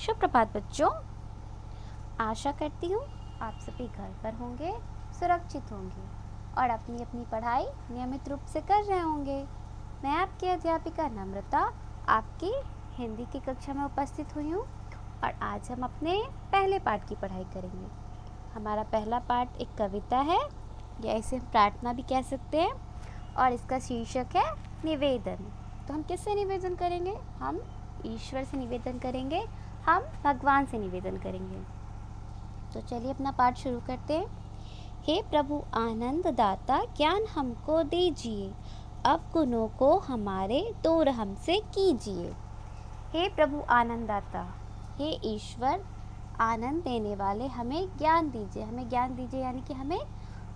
सुप्रभात बच्चों। आशा करती हूँ आप सभी घर पर होंगे, सुरक्षित होंगे और अपनी अपनी पढ़ाई नियमित रूप से कर रहे होंगे। मैं आपकी अध्यापिका नम्रता आपकी हिंदी की कक्षा में उपस्थित हुई हूँ और आज हम अपने पहले पाठ की पढ़ाई करेंगे। हमारा पहला पाठ एक कविता है या इसे हम प्रार्थना भी कह सकते हैं और इसका शीर्षक है निवेदन। तो हम किससे निवेदन करेंगे? हम ईश्वर से निवेदन करेंगे, हम भगवान से निवेदन करेंगे। तो चलिए अपना पाठ शुरू करते हैं। हे प्रभु आनंद दाता ज्ञान हमको दीजिए, अवगुणों को हमारे दूर हमसे कीजिए। हे प्रभु आनंद दाता, हे ईश्वर आनंद देने वाले, हमें ज्ञान दीजिए। हमें ज्ञान दीजिए यानी कि हमें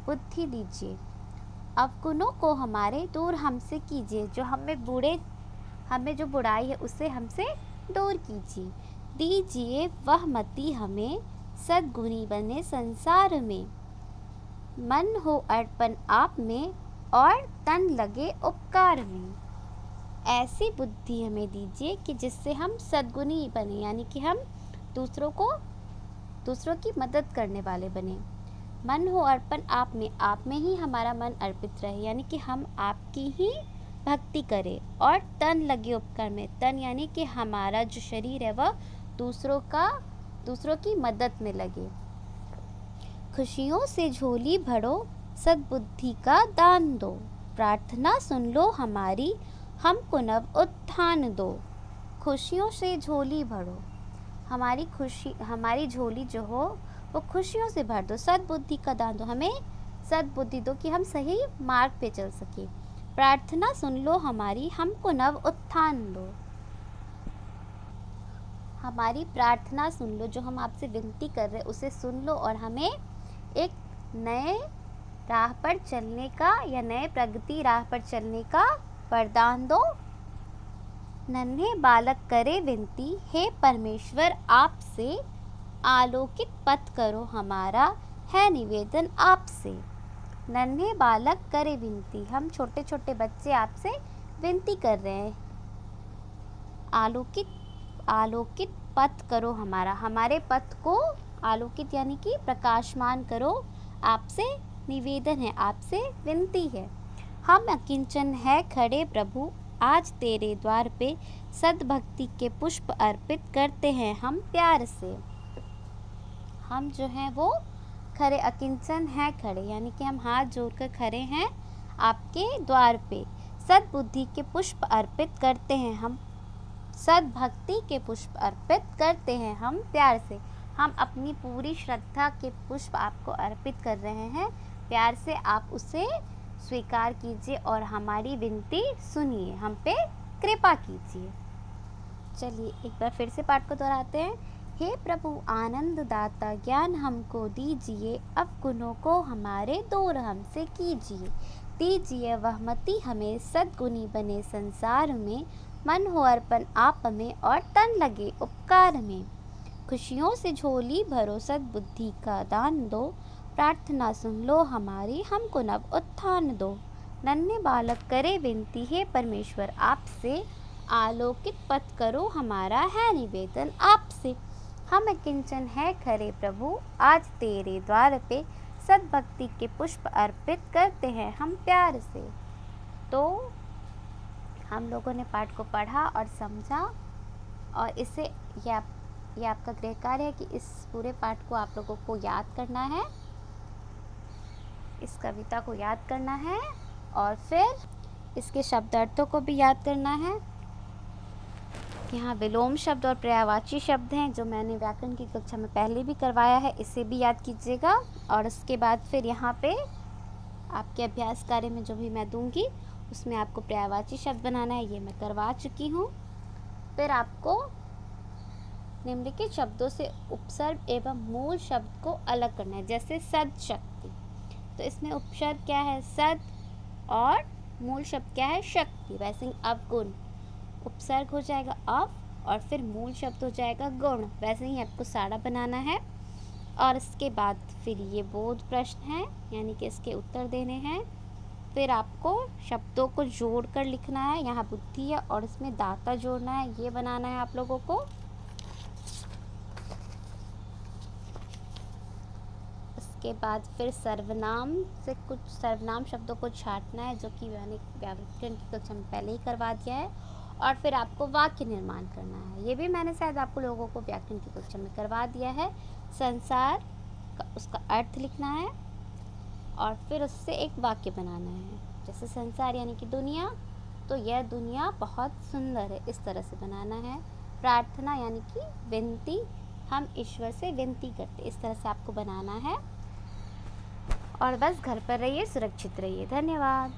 बुद्धि दीजिए। अवगुणों को हमारे दूर हमसे कीजिए, जो हमें जो बुराई है उससे हमसे दूर कीजिए। दीजिए वह मति हमें सद्गुणी बने संसार में, मन हो अर्पण आप में और तन लगे उपकार में। ऐसी बुद्धि हमें दीजिए कि जिससे हम सद्गुणी बने, यानी कि हम दूसरों की मदद करने वाले बने। मन हो अर्पण आप में ही हमारा मन अर्पित रहे, यानी कि हम आपकी ही भक्ति करें। और तन लगे उपकार में, तन यानी कि हमारा जो शरीर है वह दूसरों की मदद में लगे। खुशियों से झोली भरो सद्बुद्धि का दान दो, प्रार्थना सुन लो हमारी हमको नव उत्थान दो। खुशियों से झोली भरो, हमारी झोली जो हो वो खुशियों से भर दो। सद्बुद्धि का दान दो, हमें सद्बुद्धि दो कि हम सही मार्ग पे चल सके। प्रार्थना सुन लो हमारी हमको नव उत्थान दो, हमारी प्रार्थना सुन लो, जो हम आपसे विनती कर रहे उसे सुन लो और हमें एक नए राह पर चलने का या नए प्रगति राह पर चलने का वरदान दो। नन्हे बालक करे विनती, हे परमेश्वर आपसे आलोकित पथ करो हमारा है निवेदन आपसे। नन्हे बालक करे विनती, हम छोटे छोटे बच्चे आपसे विनती कर रहे हैं। आलोकित पथ करो हमारे पथ को आलोकित यानी कि प्रकाशमान करो। आपसे निवेदन है, आपसे विनती है। हम अकिंचन है खड़े प्रभु आज तेरे द्वार पे, सद्भक्ति के पुष्प अर्पित करते हैं हम प्यार से। हम जो हैं वो खड़े, अकिंचन है खड़े यानी कि हम हाथ जोड़कर खड़े हैं आपके द्वार पे। सद्बुद्धि के पुष्प अर्पित करते हैं हम, सद्भक्ति के पुष्प अर्पित करते हैं हम प्यार से। हम अपनी पूरी श्रद्धा के पुष्प आपको अर्पित कर रहे हैं प्यार से। आप उसे स्वीकार कीजिए और हमारी विनती सुनिए, हम पे कृपा कीजिए। चलिए एक बार फिर से पाठ को दोहराते हैं। हे प्रभु आनंद दाता ज्ञान हमको दीजिए, अवगुणों को हमारे दूर हमसे कीजिए। दीजिए वह मति हमें सद्गुणी बने संसार में, मन हो अर्पण आप में और तन लगे उपकार में। खुशियों से झोली भरो सद्बुद्धि का दान दो, प्रार्थना सुन लो हमारी हमको नव उत्थान दो। नन्हे बालक करे विनती, हे परमेश्वर आपसे आलोकित पथ करो हमारा है निवेदन आपसे। हम किंचन है खरे प्रभु आज तेरे द्वार पे, सद्भक्ति के पुष्प अर्पित करते हैं हम प्यार से। तो हम लोगों ने पाठ को पढ़ा और समझा और इसे ये आपका गृह कार्य है कि इस पूरे पाठ को आप लोगों को याद करना है, इस कविता को याद करना है और फिर इसके शब्दार्थों को भी याद करना है। यहाँ विलोम शब्द और पर्यायवाची शब्द हैं जो मैंने व्याकरण की कक्षा में पहले भी करवाया है, इसे भी याद कीजिएगा। और उसके बाद फिर यहाँ पे आपके अभ्यास कार्य में जो भी मैं दूंगी उसमें आपको पर्यायवाची शब्द बनाना है, ये मैं करवा चुकी हूँ। फिर आपको निम्नलिखित शब्दों से उपसर्ग एवं मूल शब्द को अलग करना है, जैसे सद शक्ति। तो इसमें उपसर्ग क्या है? सद, और मूल शब्द क्या है? शक्ति। वैसे अवगुण, उपसर्ग हो जाएगा अव और फिर मूल शब्द हो जाएगा गुण। वैसे ही आपको सारा बनाना है और इसके बाद फिर ये बोध प्रश्न है, यानी कि इसके उत्तर देने हैं। फिर आपको शब्दों को जोड़कर लिखना है, यहाँ बुद्धि है और इसमें दाता जोड़ना है, ये बनाना है आप लोगों को। उसके बाद फिर सर्वनाम से कुछ सर्वनाम शब्दों को छांटना है, जो कि मैंने व्याकरण की कक्षा में पहले ही करवा दिया है। और फिर आपको वाक्य निर्माण करना है, ये भी मैंने शायद आपको लोगों को व्याकरण की कक्षा में करवा दिया है। संसार का उसका अर्थ लिखना है और फिर उससे एक वाक्य बनाना है। जैसे संसार यानी कि दुनिया, तो यह दुनिया बहुत सुंदर है, इस तरह से बनाना है। प्रार्थना यानी कि विनती, हम ईश्वर से विनती करते, इस तरह से आपको बनाना है। और बस घर पर रहिए, सुरक्षित रहिए। धन्यवाद।